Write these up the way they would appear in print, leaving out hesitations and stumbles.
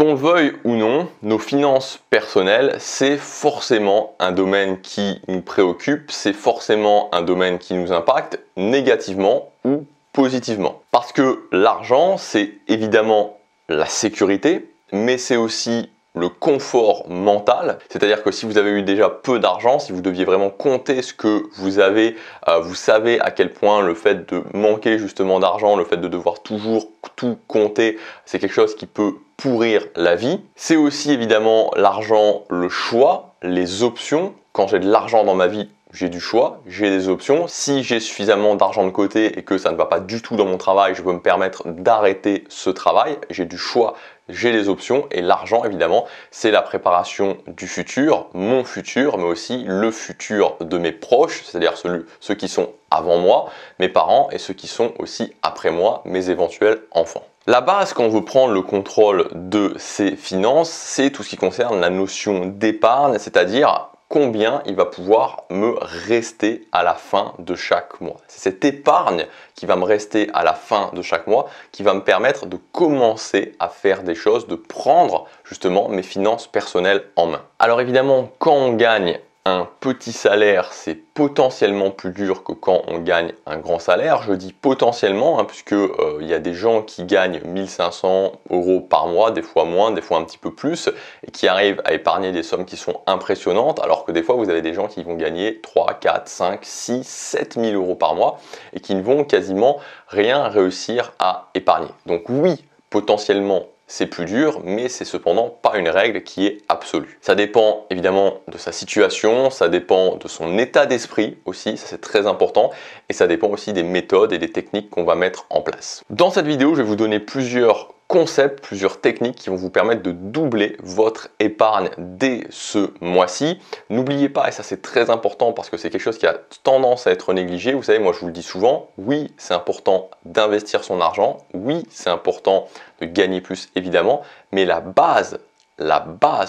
Qu'on le veuille ou non, nos finances personnelles, c'est forcément un domaine qui nous préoccupe, c'est forcément un domaine qui nous impacte négativement ou positivement. Parce que l'argent, c'est évidemment la sécurité, mais c'est aussi le confort mental, c'est-à-dire que si vous avez eu déjà peu d'argent, si vous deviez vraiment compter ce que vous avez, vous savez à quel point le fait de manquer justement d'argent, le fait de devoir toujours tout compter, c'est quelque chose qui peut pourrir la vie. C'est aussi évidemment l'argent, le choix, les options. Quand j'ai de l'argent dans ma vie, j'ai du choix, j'ai des options. Si j'ai suffisamment d'argent de côté et que ça ne va pas du tout dans mon travail, je peux me permettre d'arrêter ce travail. J'ai du choix, j'ai des options et l'argent évidemment, c'est la préparation du futur, mon futur, mais aussi le futur de mes proches, c'est-à-dire ceux qui sont avant moi, mes parents et ceux qui sont aussi après moi, mes éventuels enfants. La base quand on veut prendre le contrôle de ses finances, c'est tout ce qui concerne la notion d'épargne, c'est-à-dire combien il va pouvoir me rester à la fin de chaque mois. C'est cette épargne qui va me rester à la fin de chaque mois qui va me permettre de commencer à faire des choses, de prendre justement mes finances personnelles en main. Alors évidemment, quand on gagne un petit salaire, c'est potentiellement plus dur que quand on gagne un grand salaire. Je dis potentiellement, puisque il y a des gens qui gagnent 1500 € par mois, des fois moins, des fois un petit peu plus, et qui arrivent à épargner des sommes qui sont impressionnantes, alors que des fois vous avez des gens qui vont gagner 3, 4, 5, 6, 7000 € par mois, et qui ne vont quasiment rien réussir à épargner. Donc oui, potentiellement, c'est plus dur, mais c'est cependant pas une règle qui est absolue. Ça dépend évidemment de sa situation, ça dépend de son état d'esprit aussi, ça c'est très important, et ça dépend aussi des méthodes et des techniques qu'on va mettre en place. Dans cette vidéo, je vais vous donner plusieurs concepts, plusieurs techniques qui vont vous permettre de doubler votre épargne dès ce mois-ci. N'oubliez pas, et ça c'est très important parce que c'est quelque chose qui a tendance à être négligé, vous savez, moi je vous le dis souvent, oui c'est important d'investir son argent, oui c'est important de gagner plus évidemment, mais la base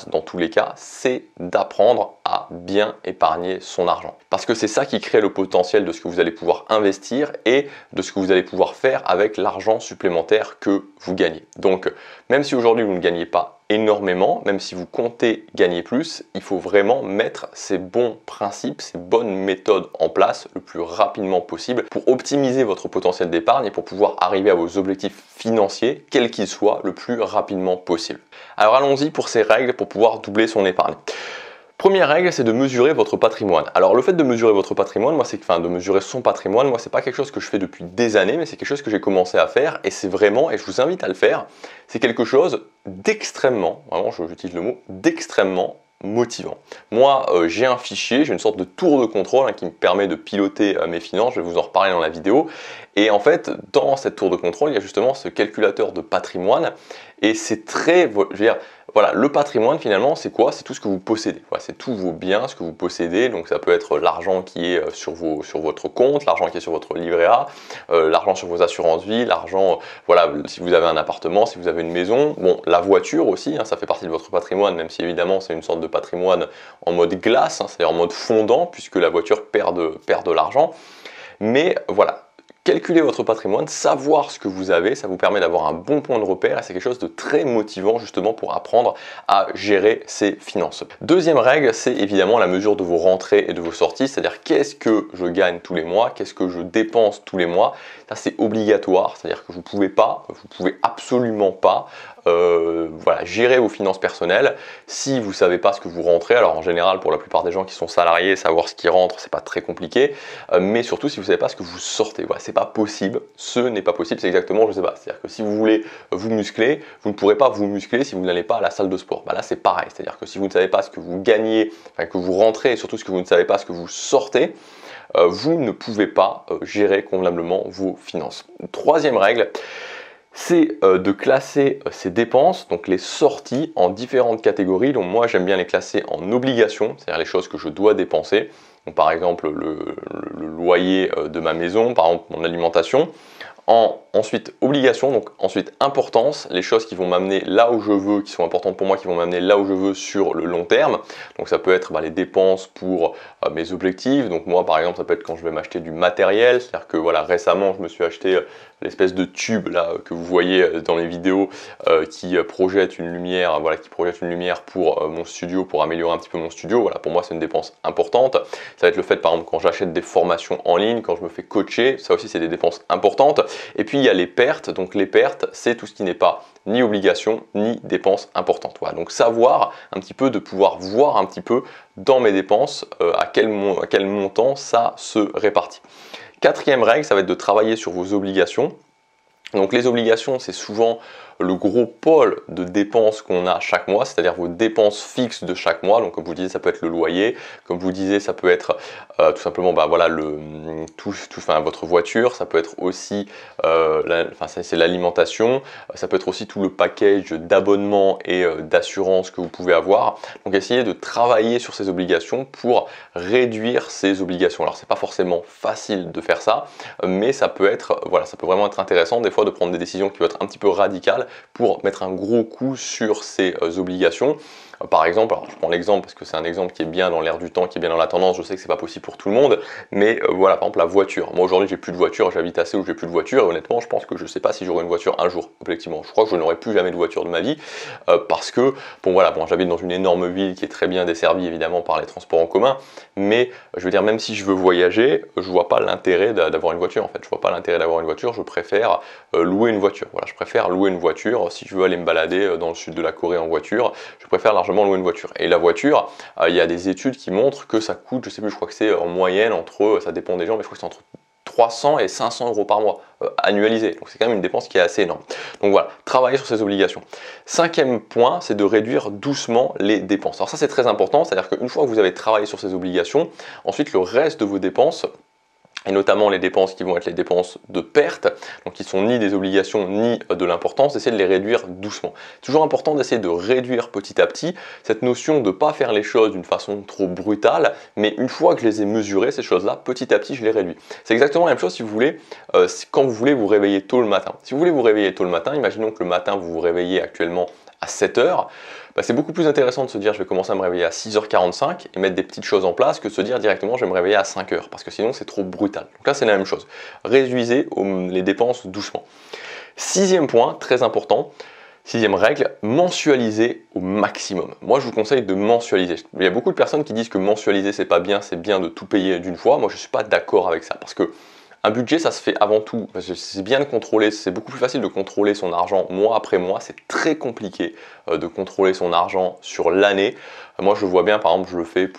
dans tous les cas, c'est d'apprendre à bien épargner son argent. Parce que c'est ça qui crée le potentiel de ce que vous allez pouvoir investir et de ce que vous allez pouvoir faire avec l'argent supplémentaire que vous gagnez. Donc, même si aujourd'hui vous ne gagnez pas énormément, même si vous comptez gagner plus, il faut vraiment mettre ces bons principes, ces bonnes méthodes en place le plus rapidement possible pour optimiser votre potentiel d'épargne et pour pouvoir arriver à vos objectifs financiers, quels qu'ils soient, le plus rapidement possible. Alors allons-y pour ces règles pour pouvoir doubler son épargne. Première règle, c'est de mesurer votre patrimoine. Alors le fait de mesurer votre patrimoine, de mesurer son patrimoine, moi c'est pas quelque chose que je fais depuis des années, mais c'est quelque chose que j'ai commencé à faire et c'est vraiment, et je vous invite à le faire, c'est quelque chose d'extrêmement, vraiment j'utilise le mot, d'extrêmement motivant. Moi j'ai un fichier, j'ai une sorte de tour de contrôle qui me permet de piloter mes finances, je vais vous en reparler dans la vidéo. Et en fait, dans cette tour de contrôle, il y a justement ce calculateur de patrimoine et c'est très, je veux dire, voilà, le patrimoine finalement c'est quoi? C'est tout ce que vous possédez, voilà, c'est tous vos biens, ce que vous possédez, donc ça peut être l'argent qui est sur votre compte, l'argent qui est sur votre livret A, l'argent sur vos assurances vie, l'argent, voilà, si vous avez un appartement, si vous avez une maison, bon, la voiture aussi, ça fait partie de votre patrimoine, même si évidemment c'est une sorte de patrimoine en mode glace, c'est-à-dire en mode fondant, puisque la voiture perd de l'argent, mais voilà. Calculer votre patrimoine, savoir ce que vous avez, ça vous permet d'avoir un bon point de repère et c'est quelque chose de très motivant justement pour apprendre à gérer ses finances. Deuxième règle, c'est évidemment la mesure de vos rentrées et de vos sorties, c'est-à-dire qu'est-ce que je gagne tous les mois, qu'est-ce que je dépense tous les mois. Ça c'est obligatoire, c'est-à-dire que vous pouvez absolument pas voilà, gérer vos finances personnelles si vous savez pas ce que vous rentrez. Alors en général pour la plupart des gens qui sont salariés, savoir ce qui rentre c'est pas très compliqué, mais surtout si vous savez pas ce que vous sortez, voilà, c'est pas possible, ce n'est pas possible, c'est exactement, je sais pas, c'est-à-dire que si vous voulez vous muscler, vous ne pourrez pas vous muscler si vous n'allez pas à la salle de sport. Bah là c'est pareil, c'est-à-dire que si vous ne savez pas ce que vous gagnez, enfin, que vous rentrez et surtout ce que vous ne savez pas ce que vous sortez, vous ne pouvez pas gérer convenablement vos finances. Troisième règle, c'est de classer ses dépenses, donc les sorties, en différentes catégories. Donc moi j'aime bien les classer en obligations, c'est-à-dire les choses que je dois dépenser. Donc, par exemple le loyer de ma maison, par exemple mon alimentation. Ensuite obligations, donc ensuite importance, les choses qui vont m'amener là où je veux, qui sont importantes pour moi, qui vont m'amener là où je veux sur le long terme. Donc ça peut être les dépenses pour mes objectifs. Donc moi par exemple ça peut être quand je vais m'acheter du matériel, c'est-à-dire que voilà, récemment je me suis acheté l'espèce de tube là que vous voyez dans les vidéos qui projette une lumière, voilà, qui projette une lumière pour mon studio, pour améliorer un petit peu mon studio. Voilà, pour moi c'est une dépense importante. Ça va être le fait par exemple quand j'achète des formations en ligne, quand je me fais coacher, ça aussi c'est des dépenses importantes. Et puis il y a les pertes, donc les pertes c'est tout ce qui n'est pas ni obligation ni dépenses importantes. Voilà, donc savoir un petit peu, de pouvoir voir un petit peu dans mes dépenses à quel montant ça se répartit. Quatrième règle, ça va être de travailler sur vos obligations. Donc les obligations, c'est souvent le gros pôle de dépenses qu'on a chaque mois, c'est-à-dire vos dépenses fixes de chaque mois. Donc comme vous disiez, ça peut être le loyer, comme vous disiez, ça peut être tout simplement voilà, votre voiture, ça peut être aussi c'est l'alimentation, ça peut être aussi tout le package d'abonnement et d'assurance que vous pouvez avoir. Donc essayez de travailler sur ces obligations pour réduire ces obligations. Alors c'est pas forcément facile de faire ça, mais ça peut être, voilà, ça peut vraiment être intéressant des fois de prendre des décisions qui vont être un petit peu radicales pour mettre un gros coup sur ces obligations. Par exemple, alors je prends l'exemple parce que c'est un exemple qui est bien dans l'air du temps, qui est bien dans la tendance, je sais que c'est pas possible pour tout le monde, mais voilà, par exemple la voiture. Moi aujourd'hui j'ai plus de voiture, j'habite assez où j'ai plus de voiture, et honnêtement je pense que je sais pas si j'aurai une voiture un jour, objectivement. Je crois que je n'aurai plus jamais de voiture de ma vie, parce que, bon voilà, bon, j'habite dans une énorme ville qui est très bien desservie évidemment par les transports en commun, mais je veux dire, même si je veux voyager, je vois pas l'intérêt d'avoir une voiture en fait, je vois pas l'intérêt d'avoir une voiture, je préfère louer une voiture. Voilà, je préfère louer une voiture. Si je veux aller me balader dans le sud de la Corée en voiture, je préfère largement louer une voiture. Et la voiture, il y a des études qui montrent que ça coûte, je sais plus, je crois que c'est en moyenne entre, ça dépend des gens, mais je crois que c'est entre 300 et 500 euros par mois annualisé. Donc c'est quand même une dépense qui est assez énorme. Donc voilà, travailler sur ses obligations. Cinquième point, c'est de réduire doucement les dépenses. Alors ça c'est très important, c'est-à-dire qu'une fois que vous avez travaillé sur ces obligations, ensuite le reste de vos dépenses, et notamment les dépenses qui vont être les dépenses de perte, donc qui sont ni des obligations ni de l'importance, d'essayer de les réduire doucement. C'est toujours important d'essayer de réduire petit à petit cette notion de ne pas faire les choses d'une façon trop brutale, mais une fois que je les ai mesurées, ces choses-là, petit à petit, je les réduis. C'est exactement la même chose si vous voulez, quand vous voulez vous réveiller tôt le matin. Si vous voulez vous réveiller tôt le matin, imaginons que le matin vous vous réveillez actuellement à 7 heures, c'est beaucoup plus intéressant de se dire je vais commencer à me réveiller à 6h45 et mettre des petites choses en place que de se dire directement je vais me réveiller à 5h parce que sinon c'est trop brutal. Donc là c'est la même chose, réduisez les dépenses doucement. Sixième point, très important, sixième règle, mensualiser au maximum. Moi je vous conseille de mensualiser. Il y a beaucoup de personnes qui disent que mensualiser c'est pas bien, c'est bien de tout payer d'une fois. Moi je suis pas d'accord avec ça parce que un budget, ça se fait avant tout, parce que c'est bien de contrôler, c'est beaucoup plus facile de contrôler son argent mois après mois, c'est très compliqué de contrôler son argent sur l'année. Moi je le vois bien, par exemple je le fais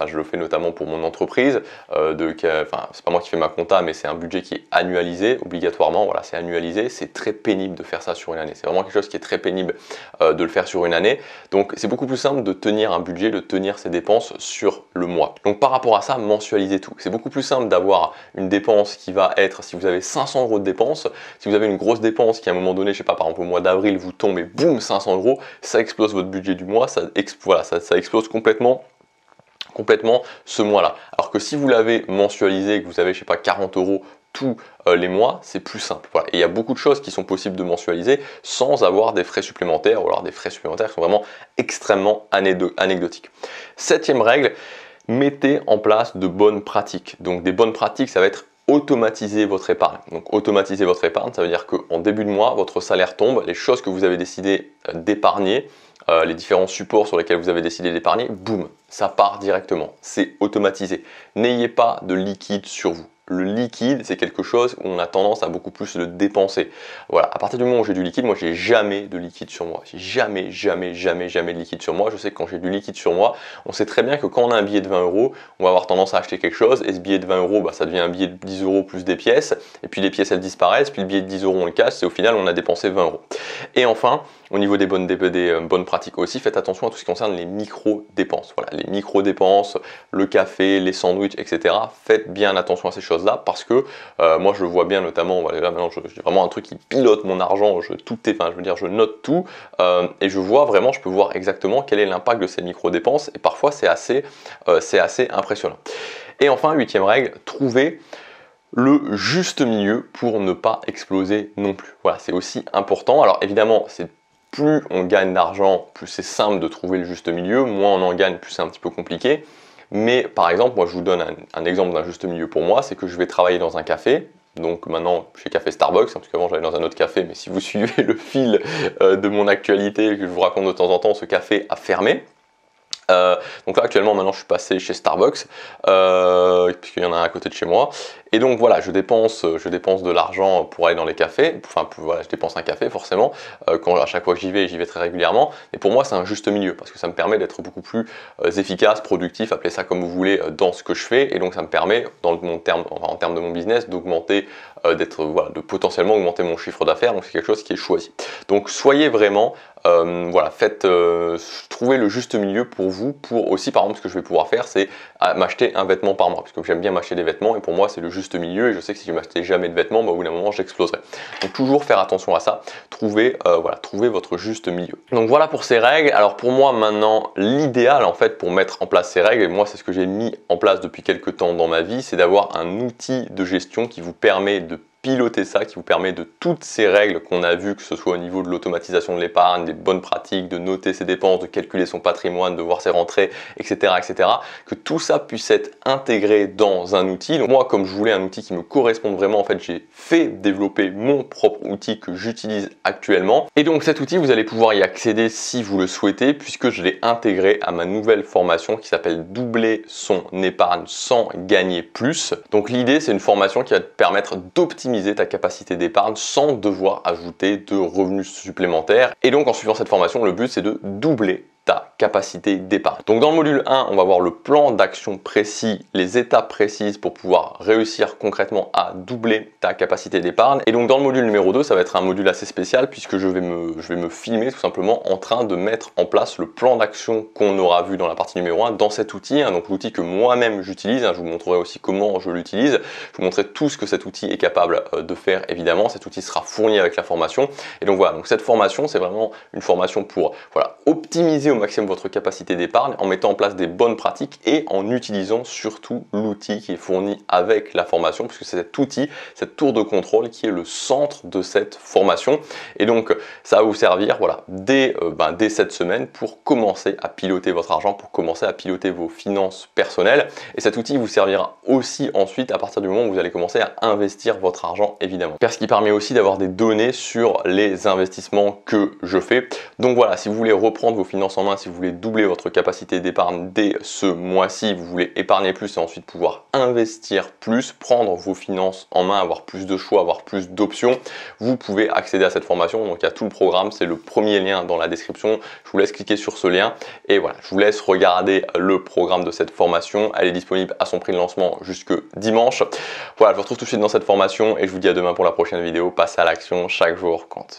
je le fais notamment pour mon entreprise, c'est pas moi qui fais ma compta, mais c'est un budget qui est annualisé, obligatoirement, voilà, c'est annualisé, c'est très pénible de faire ça sur une année, c'est vraiment quelque chose qui est très pénible de le faire sur une année, donc c'est beaucoup plus simple de tenir un budget, de tenir ses dépenses sur le mois. Donc par rapport à ça, mensualisez tout, c'est beaucoup plus simple d'avoir une dépense qui va être, si vous avez 500 euros de dépenses, si vous avez une grosse dépense qui à un moment donné, je sais pas, par exemple au mois d'avril, vous tombe et boum, 500 euros, ça explose votre budget du mois, ça explose complètement ce mois-là. Alors que si vous l'avez mensualisé et que vous avez, je sais pas, 40 euros tous les mois, c'est plus simple. Voilà. Et il y a beaucoup de choses qui sont possibles de mensualiser sans avoir des frais supplémentaires, ou alors des frais supplémentaires qui sont vraiment extrêmement anecdotiques. Septième règle, mettez en place de bonnes pratiques. Donc des bonnes pratiques, ça va être automatiser votre épargne. Donc automatiser votre épargne, ça veut dire qu'en début de mois, votre salaire tombe, les choses que vous avez décidé d'épargner, les différents supports sur lesquels vous avez décidé d'épargner, boum, ça part directement. C'est automatisé. N'ayez pas de liquide sur vous. Le liquide, c'est quelque chose où on a tendance à beaucoup plus le dépenser. Voilà, à partir du moment où j'ai du liquide, moi j'ai jamais de liquide sur moi. J'ai jamais de liquide sur moi. Je sais que quand j'ai du liquide sur moi, on sait très bien que quand on a un billet de 20 euros, on va avoir tendance à acheter quelque chose et ce billet de 20 euros, ça devient un billet de 10 euros plus des pièces. Et puis les pièces elles disparaissent, puis le billet de 10 euros on le casse et au final on a dépensé 20 euros. Et enfin, au niveau des bonnes pratiques aussi, faites attention à tout ce qui concerne les micro-dépenses. Voilà, les micro-dépenses, le café, les sandwichs, etc. Faites bien attention à ces choses-là parce que moi je le vois bien notamment, voilà, là maintenant j'ai vraiment un truc qui pilote mon argent, je note tout et je vois vraiment, je peux voir exactement quel est l'impact de ces micro-dépenses et parfois c'est assez impressionnant. Et enfin, huitième règle, trouvez le juste milieu pour ne pas exploser non plus. Voilà, c'est aussi important. Alors évidemment, plus on gagne d'argent, plus c'est simple de trouver le juste milieu, moins on en gagne, plus c'est un petit peu compliqué. Mais par exemple, moi je vous donne un exemple d'un juste milieu pour moi, c'est que je vais travailler dans un café, donc maintenant chez Café Starbucks, parce qu'avant j'allais dans un autre café, mais si vous suivez le fil de mon actualité que je vous raconte de temps en temps, ce café a fermé. Donc là actuellement maintenant je suis passé chez Starbucks puisqu'il y en a un à côté de chez moi, et donc voilà, je dépense de l'argent pour aller dans les cafés, enfin voilà, je dépense un café forcément, à chaque fois que j'y vais très régulièrement, et pour moi c'est un juste milieu parce que ça me permet d'être beaucoup plus efficace, productif, appelez ça comme vous voulez, dans ce que je fais, et donc ça me permet en termes de mon business d'augmenter, de potentiellement augmenter mon chiffre d'affaires, donc c'est quelque chose qui est choisi. Donc soyez vraiment trouvez le juste milieu pour vous, pour aussi par exemple ce que je vais pouvoir faire c'est m'acheter un vêtement par mois, parce que j'aime bien m'acheter des vêtements et pour moi c'est le juste milieu, et je sais que si je m'achetais jamais de vêtements, au bout d'un moment j'exploserais. Donc toujours faire attention à ça, trouver votre juste milieu. Donc voilà pour ces règles. Alors pour moi maintenant l'idéal en fait pour mettre en place ces règles, et moi c'est ce que j'ai mis en place depuis quelques temps dans ma vie, c'est d'avoir un outil de gestion qui vous permet de piloter ça, qui vous permet de toutes ces règles qu'on a vues, que ce soit au niveau de l'automatisation de l'épargne, des bonnes pratiques, de noter ses dépenses, de calculer son patrimoine, de voir ses rentrées, etc., que tout ça puisse être intégré dans un outil. Donc moi, comme je voulais un outil qui me corresponde vraiment, en fait, j'ai fait développer mon propre outil que j'utilise actuellement. Et donc cet outil, vous allez pouvoir y accéder si vous le souhaitez, puisque je l'ai intégré à ma nouvelle formation qui s'appelle Doubler son épargne sans gagner plus. Donc l'idée, c'est une formation qui va te permettre d'optimiser ta capacité d'épargne sans devoir ajouter de revenus supplémentaires. Et donc en suivant cette formation, le but c'est de doubler ta capacité d'épargne. Donc dans le module 1, on va voir le plan d'action précis, les étapes précises pour pouvoir réussir concrètement à doubler ta capacité d'épargne. Et donc dans le module numéro 2, ça va être un module assez spécial puisque je vais me filmer tout simplement en train de mettre en place le plan d'action qu'on aura vu dans la partie numéro 1 dans cet outil, donc l'outil que moi-même j'utilise. Je vous montrerai aussi comment je l'utilise. Je vous montrerai tout ce que cet outil est capable de faire évidemment. Cet outil sera fourni avec la formation. Et donc voilà, donc cette formation, c'est vraiment une formation pour optimiser au maximum votre capacité d'épargne en mettant en place des bonnes pratiques et en utilisant surtout l'outil qui est fourni avec la formation, puisque c'est cet outil, cette tour de contrôle qui est le centre de cette formation. Et donc ça va vous servir dès cette semaine pour commencer à piloter votre argent, pour commencer à piloter vos finances personnelles. Et cet outil vous servira aussi ensuite à partir du moment où vous allez commencer à investir votre argent évidemment. Parce qu'il permet aussi d'avoir des données sur les investissements que je fais. Donc voilà, si vous voulez reprendre vos finances en main, si vous voulez doubler votre capacité d'épargne dès ce mois-ci, vous voulez épargner plus et ensuite pouvoir investir plus, prendre vos finances en main, avoir plus de choix, avoir plus d'options, vous pouvez accéder à cette formation. Donc il y a tout le programme, c'est le premier lien dans la description. Je vous laisse cliquer sur ce lien et voilà, je vous laisse regarder le programme de cette formation. Elle est disponible à son prix de lancement jusque dimanche. Voilà, je vous retrouve tout de suite dans cette formation et je vous dis à demain pour la prochaine vidéo. Passez à l'action, chaque jour compte.